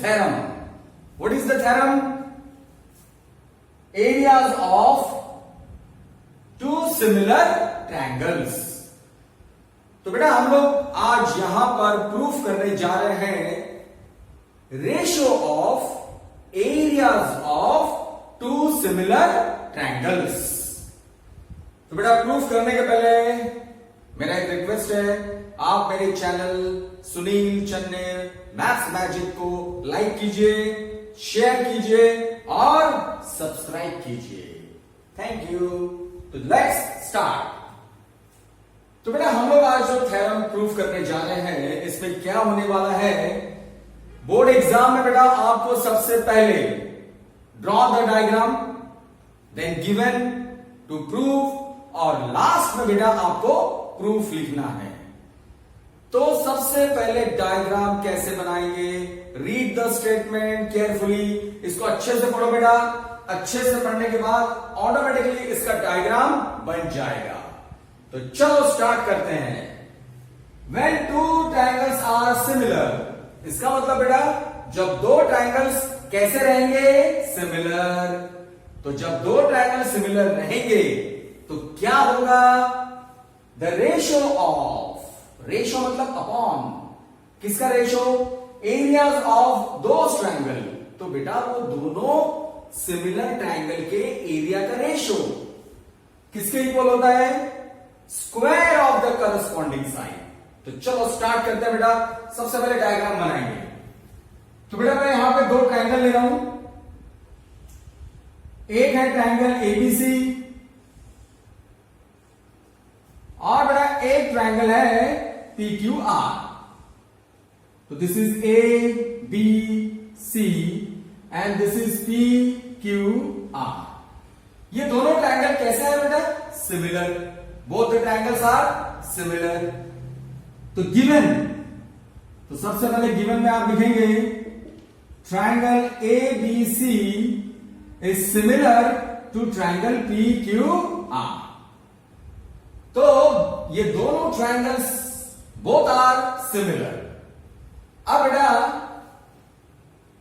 theorem. What is the theorem? Areas of two similar triangles. तो बेटा हम लोग आज यहां पर प्रूफ करने जा रहे हैं ratio of areas of two similar triangles. तो बेटा प्रूफ करने के पहले मेरा एक रिक्वेस्ट है, आप मेरे channel Sunil Channe maths magic को लाइक कीजिए, शेयर कीजिए और सब्सक्राइब कीजिए. Thank you. तो लेट्स स्टार्ट. तो बेटा हम लोग आज जो थ्योरम प्रूफ करने जा रहे हैं इसमें क्या होने वाला है, बोर्ड एग्जाम में बेटा आपको सबसे पहले draw the diagram, then given to prove और लास्ट में बेटा आपको प्रूफ लिखना है. तो सबसे पहले डायग्राम कैसे बनाएंगे, रीड द स्टेटमेंट केयरफुली. इसको अच्छे से पढ़ो बेटा. अच्छे से पढ़ने के बाद ऑटोमेटिकली इसका डायग्राम बन जाएगा. तो चलो स्टार्ट करते हैं. When two triangles are similar, इसका मतलब बेटा जब दो ट्रायंगल्स कैसे रहेंगे, सिमिलर. तो जब दो ट्रायंगल सिमिलर रहेंगे तो क्या होगा, द रेशियो ऑफ, रेशियो मतलब अपॉन, किसका ratio, areas of those triangle. तो बेटा वो दोनों सिमिलर ट्रायंगल के एरिया का रेशियो किसके इक्वल होता है, square of the corresponding side. तो चलो स्टार्ट करते हैं बेटा. सबसे पहले डायग्राम बनाएंगे. तो बेटा मैं यहां पे दो ट्रायंगल ले रहा हूं. एक है ट्रायंगल एबीसी और बेटा एक ट्रायंगल है पीक्यूआर. तो this is A B C and this is PQR. ये दोनों ट्रायंगल कैसे है बेटा, similar. Both the triangles are similar. तो गिवन, तो सबसे पहले गिवन में आप लिखेंगे triangle A B C is similar to triangle P Q R. तो ये दोनों ट्रायंगल्स बोथ आर सिमिलर. अब बेटा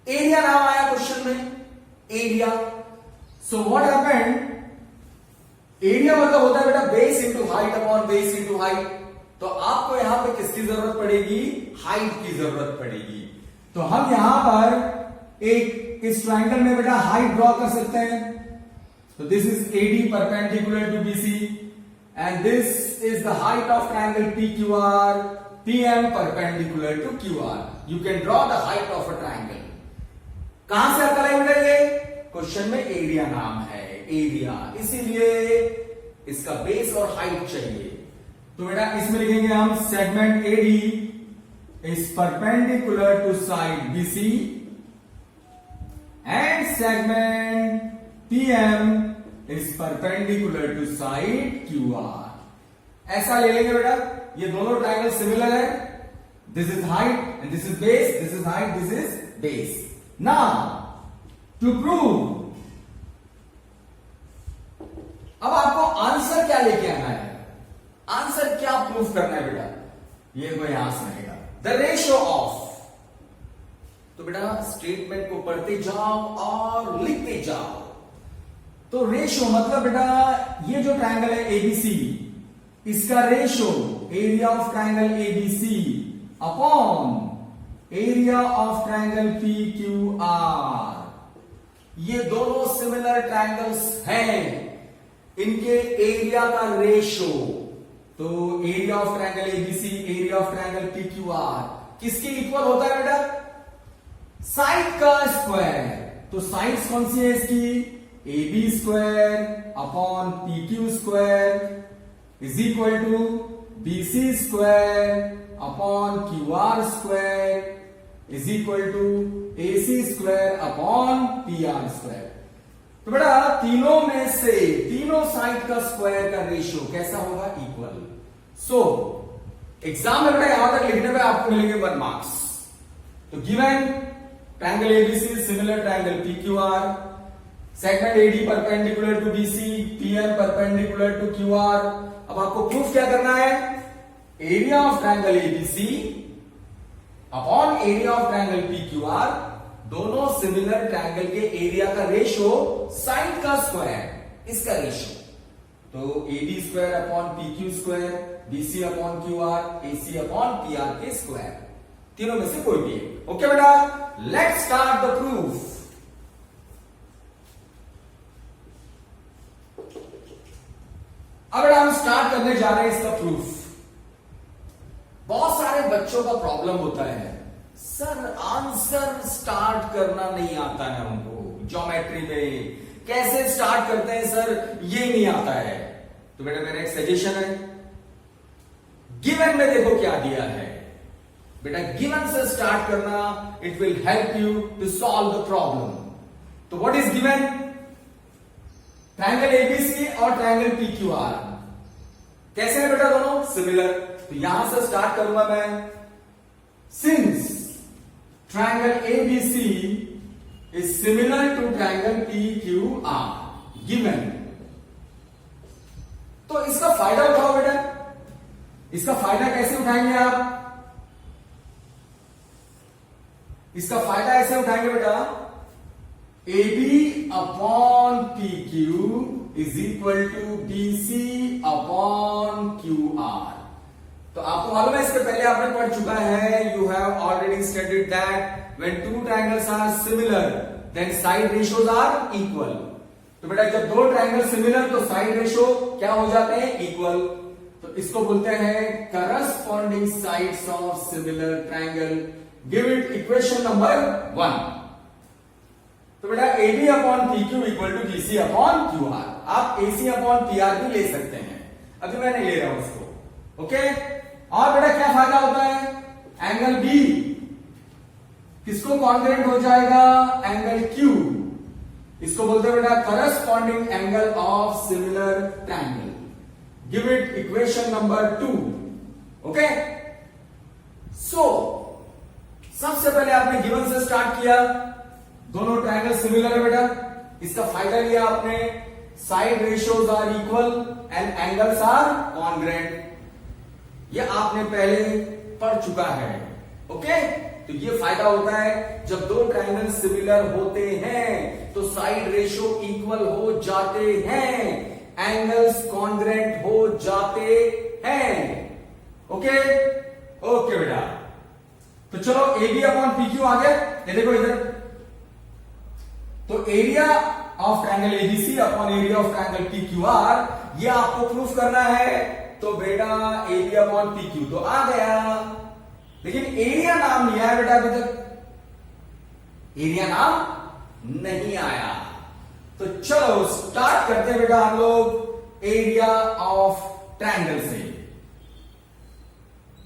एरिया नाम आया क्वेश्चन में, area. So what happened, area मतलब होता है बेटा base into height upon base into height. तो आपको यहां पे किसकी जरूरत पड़ेगी, हाइट की जरूरत पड़ेगी. तो हम यहां पर एक इस ट्रायंगल में बेटा हाइट ड्रॉ कर सकते हैं. तो this is AD perpendicular to BC and this is the height of triangle PQR, PM perpendicular to QR. You can draw the height of a triangle. कहां से अकल है बेटा, ये क्वेश्चन में एरिया नाम है, एरिया, इसीलिए इसका बेस और हाइट चाहिए. तो बेटा इसमें लिखेंगे हम segment AD is perpendicular to side BC and segment PM is perpendicular to side QR. ऐसा ले लेंगे बेटा. ये दोनों ट्रायंगल सिमिलर है. This is height and this is base, this is height, this is base. Now to prove, अब आपको answer क्या लेके आना है, आंसर क्या प्रूफ करना है बेटा, ये कोई यहां से रहेगा. द रेशियो ऑफ, तो बेटा स्टेटमेंट को पढ़ते जाओ और लिखते जाओ. तो रेशियो मतलब बेटा ये जो ट्रायंगल है एबीसी, इसका ratio area of triangle ABC upon area of triangle PQR. ये दोनों सिमिलर ट्रायंगल्स हैं, इनके एरिया का रेशियो. तो area of triangle ABC, area of triangle PQR किसके इक्वल होता है बेटा, साइड का स्क्वायर. तो साइड्स कौन सी है इसकी, AB square upon PQ square is equal to BC square upon QR square is equal to AC square upon PR square. तो बेटा तीनों में से तीनों साइड का स्क्वायर का रेशियो कैसा होगा, इक्वल. सो एग्जाम में बेटा यहां तक लिखने पे आपको मिलेंगे 1 मार्क्स. तो given triangle ABC similar triangle PQR, segment AD perpendicular to BC, PM perpendicular to QR. अब आपको प्रूफ क्या करना है, area of triangle ABC upon area of triangle PQR दोनों सिमिलर ट्रायंगल के एरिया का रेशो साइड का स्क्वायर, इसका रेशो, तो A B square upon P Q square, B C upon Q R, A C upon P R के square, तीनों में से कोई भी एक। ओके बेटा, लेट्स स्टार्ट द प्रूफ। अब हम स्टार्ट करने जा रहे हैं इसका प्रूफ। बहुत सारे बच्चों का प्रॉब्लम होता है, सर आंसर स्टार्ट करना नहीं आता है हमको, ज्योमेट्री में कैसे स्टार्ट करते हैं सर, ये नहीं आता है। तो बेटा मेरा एक सजेशन है, गिवन में देखो क्या दिया है बेटा, गिवन से स्टार्ट करना, it will help you to solve the problem. तो what is given? Triangle ABC और ट्रायंगल पीक्यूआर कैसे है बेटा, दोनों सिमिलर। तो यहां से स्टार्ट करूंगा मैं, since triangle ABC is similar to triangle PQR given, तो इसका फायदा उठाओ बेटा। इसका फायदा कैसे उठाएंगे आप? इसका फायदा ऐसे उठाएंगे बेटा, AB upon PQ is equal to BC upon QR। तो आपको मालूम है, इसके पहले आपने पढ़ चुका है, you have already studied that when two triangles are similar then side ratios are equal. तो बेटा जब दो ट्रायंगल सिमिलर तो साइड रेशियो क्या हो जाते हैं, इक्वल। तो इसको बोलते हैं corresponding sides of similar triangle. Give it equation number 1। तो बेटा AB upon PQ equal to BC upon QR। आप AC अपॉन PR भी ले सकते हैं, अभी मैं नहीं ले रहा हूं उसको। ओके, और बेटा क्या फायदा होता है, एंगल B किसको कॉन्ग्रुएंट हो जाएगा, एंगल Q, इसको बोलते हैं बेटा corresponding angle of similar triangle. Give it equation number 2। Okay, so सबसे पहले आपने गिवन से स्टार्ट किया, दोनों ट्रायंगल सिमिलर है बेटा, इसका फायदा लिया आपने, side ratios are equal and angles are congruent. ये आपने पहले पढ़ चुका है। ओके, तो ये फायदा होता है जब दो ट्रायंगल सिमिलर होते हैं तो साइड रेशियो इक्वल हो जाते हैं, एंगल्स कॉन्ग्रुएंट हो जाते हैं। ओके ओके बेटा, तो चलो AB अपॉन PQ आ गया, ये देखो इधर, तो area of triangle ABC upon area of triangle PQR ये आपको प्रूफ करना है। तो बेटा AB अपॉन PQ तो आ गया, लेकिन एरिया नाम लिया है बेटा, अभी तक एरिया नाम नहीं आया। तो चलो स्टार्ट करते हैं बेटा हम लोग एरिया ऑफ ट्रायंगल से।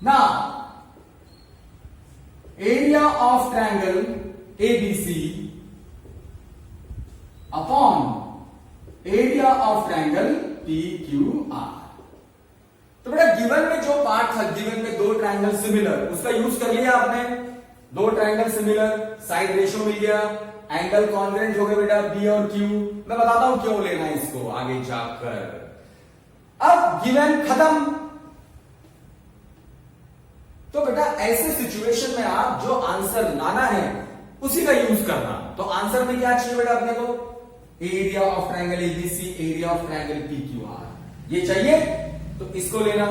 Now area of triangle ABC upon area of triangle PQR। तो बेटा गिवन में जो पार्ट था, गिवन में दो ट्रायंगल सिमिलर, उसका यूज कर लिया आपने, दो ट्रायंगल सिमिलर, साइड रेशियो मिल गया, एंगल कॉन्ग्रुएंट हो गए बेटा B और Q। मैं बताता हूं क्यों लेना है इसको आगे जाकर। अब गिवन खत्म, तो बेटा ऐसे सिचुएशन में आप जो आंसर लाना है उसी का यूज करना। तो आंसर में क्या चाहिए बेटा अपने को, area of triangle ABC, area of triangle PQR, ये चाहिए, तो इसको लेना।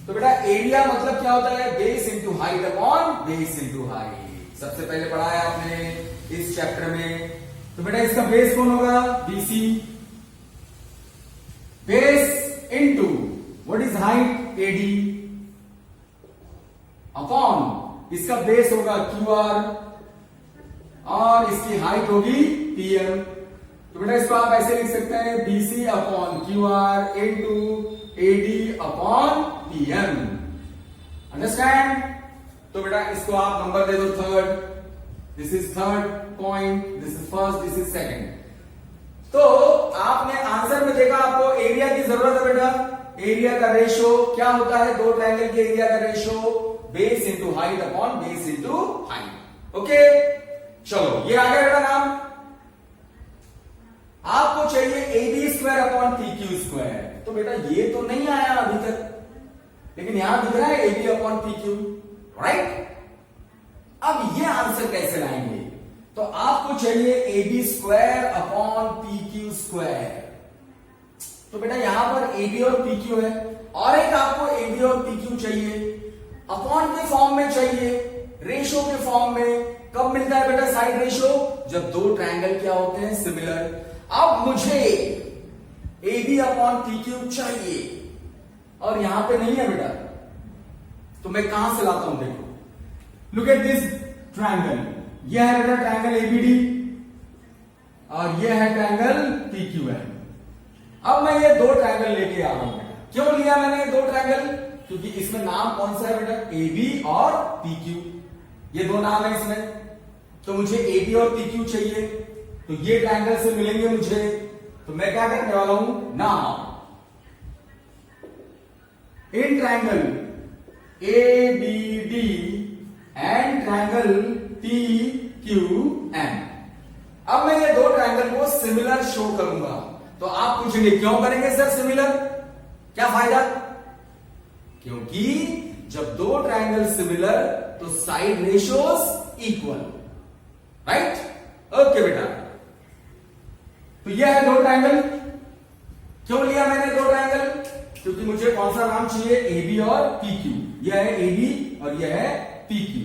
तो बेटा एरिया मतलब क्या होता है, base into height upon base into height. सबसे पहले पढ़ा है आपने इस चैप्टर में। तो बेटा इसका बेस कौन होगा, BC, base into what is height AD upon इसका बेस होगा QR और इसकी हाइट होगी PM। तो बेटा इसको आप ऐसे लिख सकते हैं, BC upon QR into AD upon PM। Understand? तो बेटा इसको आप नंबर दे दो third, this is third point, this is first, this is second. तो आपने आंसर में देखा आपको एरिया की जरूरत है बेटा, एरिया का रेशियो क्या होता है, दो ट्रायंगल के एरिया का ratio base into height upon base into height. Okay, चलो ये आ गया बेटा नाम। आपको चाहिए AB square upon PQ square, तो बेटा ये तो नहीं आया अभी तक, लेकिन यहां दिख रहा है AB अपॉन PQ, राइट। अब ये आंसर कैसे लाएंगे, तो आपको चाहिए A B square upon P Q square. तो बेटा यहां पर ए बी और पी क्यू है, और एक आपको ए बी और पी क्यू चाहिए, अपॉन के फॉर्म में चाहिए, रेशो के फॉर्म में। कब मिलता है बेटा साइड रेशो? जब दो ट्रायंगल क्या होते हैं? सिमिलर। अब मुझे A B upon P Q चाहिए और यहां पे नहीं है बेटा, तो मैं कहां से लाता हूं? देखो, लुक एट दिस ट्रायंगल। यह है बेटा ट्रायंगल एबीडी और यह है ट्रायंगल पीक्यूएम। अब मैं ये दो ट्रायंगल लेके आ रहा हूं बेटा। क्यों लिया मैंने ये दो ट्रायंगल? क्योंकि इसमें नाम कौन सा है बेटा? ए बी और पी क्यू, ये दो नाम है इसमें। तो मुझे ए बी और पी क्यू चाहिए, तो ये ट्रायंगल से मिलेंगे मुझे। तो मैं क्या करने वाला हूं? Now in triangle A B D and triangle P Q M, अब मैं ये दो ट्रायंगल को सिमिलर शो करूंगा। तो आप पूछेंगे क्यों करेंगे सर सिमिलर, क्या फायदा? क्योंकि जब दो ट्रायंगल सिमिलर तो side ratios equal, right? Okay बेटा, तो यह है दो ट्रायंगल। क्यों लिया मैंने दो ट्रायंगल? क्योंकि मुझे कौन सा नाम चाहिए? ए बी और पी क्यू। यह है ए बी और यह है पी क्यू।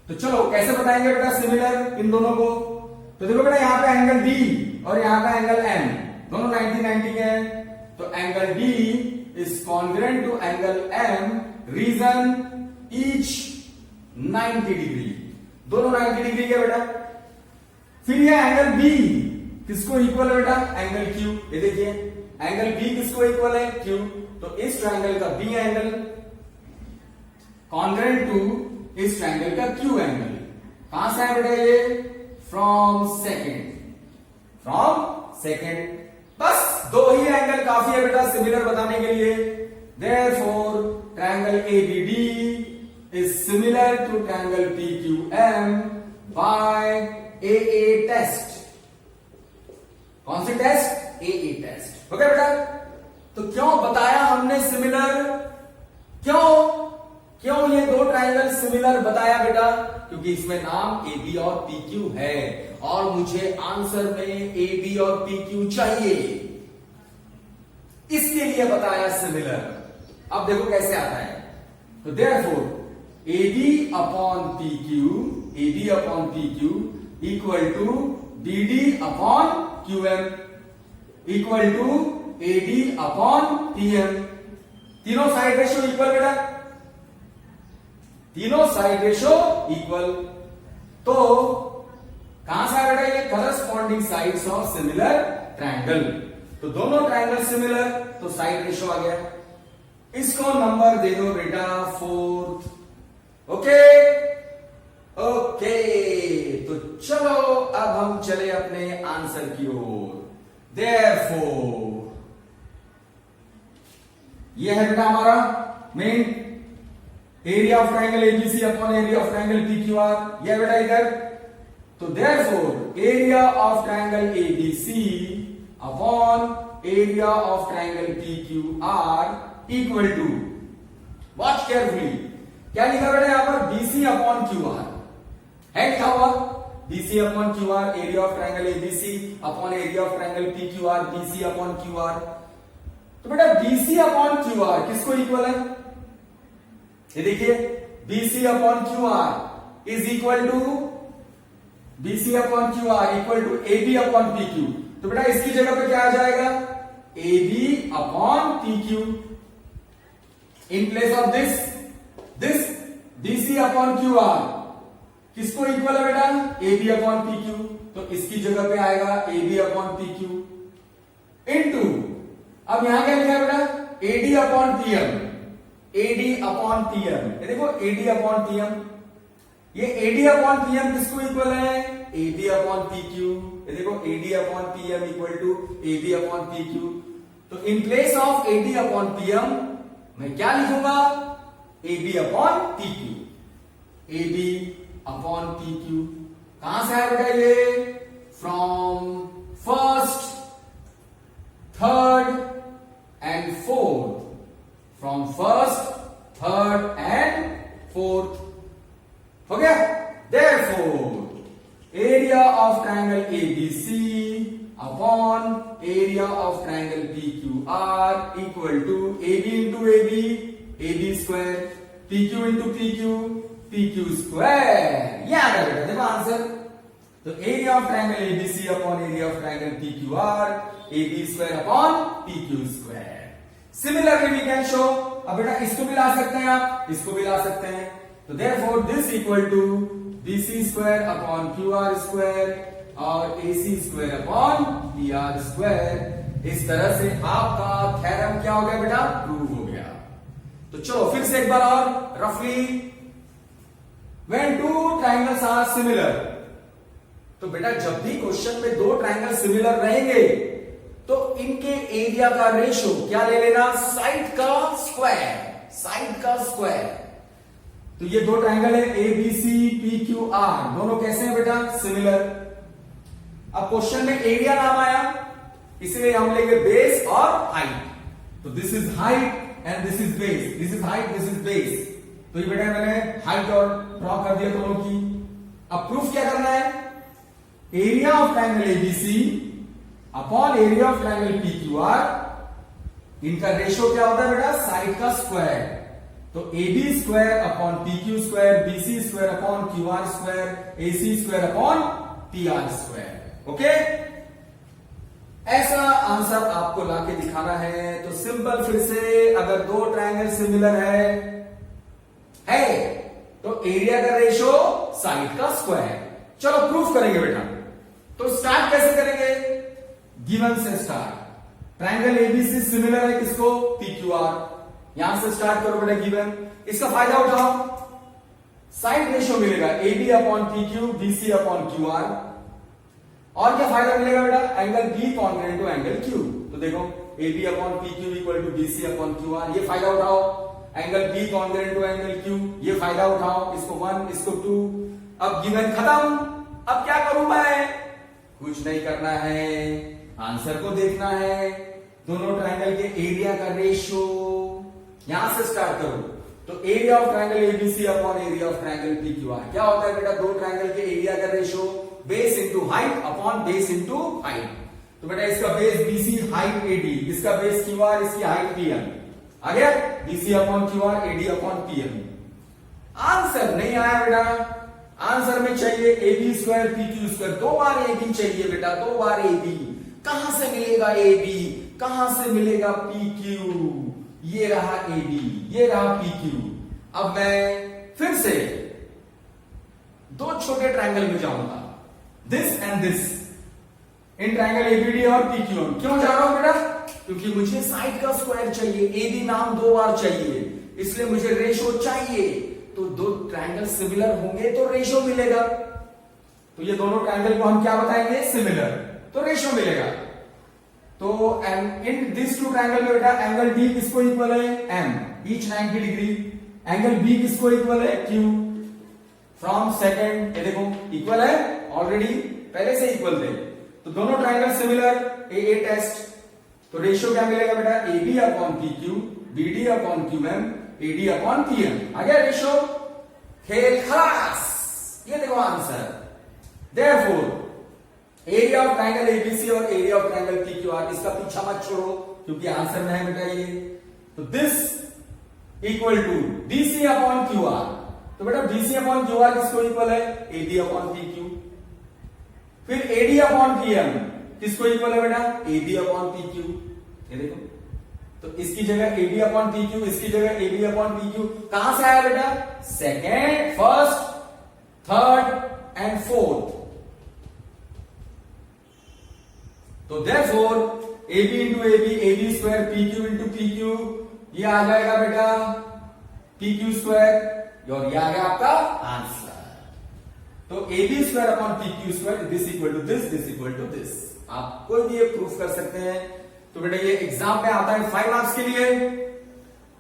तो चलो कैसे बताएंगे बेटा सिमिलर इन दोनों को? तो देखो बेटा यहां पे एंगल बी और यहां पे एंगल एम दोनों 90-90 के हैं। तो angle D is congruent to angle M, reason each 90 degree, दोनों 90 डिग्री के बेटा। फिर ये एंगल बी किसको इक्वल है बेटा? Angle Q. ये देखिए एंगल बी किसको इक्वल है? क्यू। तो इस ट्रायंगल का बी एंगल कॉन्ग्रुएंट टू इस ट्रायंगल का क्यू एंगल। कहां से है बेटा ये? From second. बस दो ही एंगल काफी है बेटा सिमिलर बताने के लिए। Therefore triangle ABD is similar to triangle PQM by A test. कौन सी टेस्ट? A test. ओके बेटा, तो क्यों बताया हमने सिमिलर? क्यों ये दो ट्रायंगल सिमिलर बताया बेटा? क्योंकि इसमें नाम ए बी और पी क्यू है और मुझे आंसर में ए बी और पी क्यू चाहिए, इसके लिए बताया सिमिलर। अब देखो कैसे आता है। तो therefore A B upon P Q equal to D D upon Q M equal to A D upon P M. तीनों साइड रेशियो इक्वल बेटा, तीनों साइड रेशियो इक्वल। तो कहां से आ बेटा? ये corresponding sides of similar triangle. तो दोनों ट्रायंगल सिमिलर तो साइड रेशियो आ गया। इसको नंबर दे दो बेटा 4। ओके, तो चलो अब हम चले अपने आंसर की ओर। देयरफॉर यह है बेटा हमारा main area of triangle ABC upon area of triangle PQR. यह बेटा इधर। तो therefore area of triangle ABC upon area of triangle PQR equal to, watch carefully, क्या लिखा बेटा यहां पर? बीसी अपॉन क्यूआर है लिखा हुआ। BC upon QR, area of triangle ABC upon area of triangle PQR, BC upon QR. तो बेटा बीसी अपॉन क्यूआर किसको इक्वल है? ये देखिए BC upon QR is equal to BC upon QR equal to A B upon P Q. तो बेटा इसकी जगह पे क्या आ जाएगा? A B upon P Q. In place of this BC upon QR किसको इक्वल है बेटा? A B upon P Q. तो इसकी जगह पे आएगा A B upon P Q into, अब यहां क्या लिखा है बेटा? A D upon P M. AD upon PM, ये देखो एडी अपॉन पीएम, ये एडी अपॉन पीएम किसको इक्वल है? AB upon P Q. ये देखो AD upon PM equal to AB upon P Q. तो in place of AD upon PM मैं क्या लिखूंगा? AB upon P Q. AB upon P Q कहां से आया बेटा ये? From first, third and fourth. From first, third and fourth. हो गया? Therefore area of triangle ABC upon area of triangle PQR equal to AB into AB, AB square, PQ into PQ, PQ square. ये आ गया बेटा, देखो answer. तो area of triangle ABC upon area of triangle PQR, AB square upon PQ square. Similarly we can show, अब बेटा इसको भी ला सकते हैं आप, इसको भी ला सकते हैं। तो therefore this equal to BC square upon QR square और AC square upon PR square. इस तरह से आपका थ्योरम क्या हो गया बेटा, प्रूव हो गया। तो चलो फिर से एक बार और रफली, when two triangles are similar, तो बेटा जब भी क्वेश्चन में दो ट्रायंगल सिमिलर रहेंगे तो इनके एरिया का रेशो क्या ले लेना, साइड का स्क्वायर, साइड का स्क्वायर। तो ये दो ट्रायंगल है A B C P Q R, दोनों कैसे हैं बेटा, सिमिलर। अब क्वेश्चन में एरिया नाम आया, इसलिए हम लेंगे बेस और हाइट। तो this is height and this is base, this is height, this is base. तो ये बेटा मैंने हाइट और ड्रॉ कर दिया दोनों की। अब प्रूफ क्या करना है, area of triangle ABC upon area of triangle PQR, इनका रेशियो क्या होता है बेटा, साइड का स्क्वायर। तो AB square upon PQ square, BC square upon QR square, AC square upon PR square. Okay, ऐसा आंसर आपको लाके दिखाना है। तो सिंपल, फिर से अगर दो ट्रायंगल सिमिलर है तो एरिया का रेशियो साइड का स्क्वायर। चलो प्रूफ करेंगे बेटा। तो स्टार्ट कैसे करेंगे, गिवन से स्टार्ट। ट्रायंगल एबीसी सिमिलर है किसको, पीक्यूआर। यहां से स्टार्ट करो बेटा गिवन, इसका फायदा उठाओ, साइड रेशियो मिलेगा AB upon PQ, BC upon QR. और क्या फायदा मिलेगा बेटा, angle B congruent to angle Q. तो देखो AB upon PQ equal to BC upon QR, ये फायदा उठाओ। Angle B congruent to angle Q, ये फायदा उठाओ। इसको 1, इसको 2। अब गिवन खत्म। अब क्या करूं मैं, कुछ नहीं करना है, आंसर को देखना है। दोनों ट्रायंगल के एरिया का रेशियो, यहां से स्टार्ट करो। तो area of triangle ABC upon area of triangle PQR क्या होता है बेटा, दो ट्रायंगल के एरिया का ratio base into height upon base into height. तो बेटा इसका बेस बीसी, हाइट एडी, इसका बेस क्यूआर, इसकी हाइट पीएम। आ गया, BC upon QR, AD upon PM. Answer नहीं आया बेटा, आंसर में चाहिए एबी स्क्वायर पीक्यू स्क्वायर। दो बार एबी चाहिए बेटा, दो बार एबी। कहां से मिलेगा एबी, कहां से मिलेगा पीक्यू, ये रहा एबी, ये रहा पीक्यू। अब मैं फिर से दो छोटे ट्रायंगल में जाऊंगा, this and this, in triangle ABD और पीक्यू। क्यों जा रहा हूं बेटा, क्योंकि मुझे साइड का स्क्वायर चाहिए, एबी नाम दो बार चाहिए, इसलिए मुझे रेशो चाहिए। तो दो ट्रायंगल सिमिलर होंगे तो रेशो मिलेगा। तो ये दोनों ट्रायंगल को हम क्या बताएंगे, सिमिलर, तो रेशो मिलेगा। तो इन दिस टू ट्रायंगल में बेटा एंगल डी किसको इक्वल है, M, each 90 degree. Angle B किसको इक्वल है, क्यू, फ्रॉम सेकंड। ये देखो इक्वल है, ऑलरेडी पहले से इक्वल थे। तो दोनों ट्रायंगल सिमिलर, ए टेस्ट। तो रेशियो क्या मिलेगा बेटा, A B upon P Q, B D upon Q M, A D upon P M. आ गया रेशियो, खेल खलास। ये देखो answer. Therefore area of triangle ABC और एरिया ऑफ ट्रायंगल पीक्यूआर, इसका पीछा मत छोड़ो क्योंकि आंसर में है बेटा ये। तो this equal to BC upon QR. तो बेटा बीसी अपॉन क्यूआर किसको इक्वल है, एबी अपॉन पीक्यू। फिर एडी अपॉन पीएम किसको इक्वल है बेटा, एबी अपॉन पीक्यू। ये देखो, तो इसकी जगह एबी अपॉन पीक्यू, इसकी जगह एबी अपॉन पीक्यू। कहां से आया बेटा, second, first, third and fourth. तो therefore AB into AB, AB square, PQ into PQ, ये आ जाएगा बेटा PQ स्क्वायर, और ये आ गया आपका आंसर। तो AB square upon PQ square, this equal to this, this equal to this. आप कोई भी ये प्रूफ कर सकते हैं। तो बेटा ये एग्जाम में आता है 5 मार्क्स के लिए।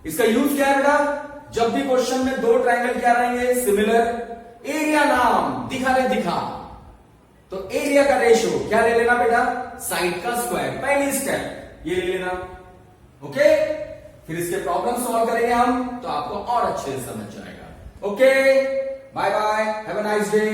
इसका यूज क्या है बेटा, जब भी क्वेश्चन में दो ट्रायंगल क्या रहेंगे, सिमिलर, एरिया नाम दिखा ले, दिखा। तो एरिया का रेशियो क्या ले लेना बेटा, साइड का स्क्वायर, पहली स्टेप ये ले लेना। ओके, फिर इसके प्रॉब्लम सॉल्व करेंगे हम, तो आपको और अच्छे से समझ जाएगा। Okay, bye bye, have a nice day.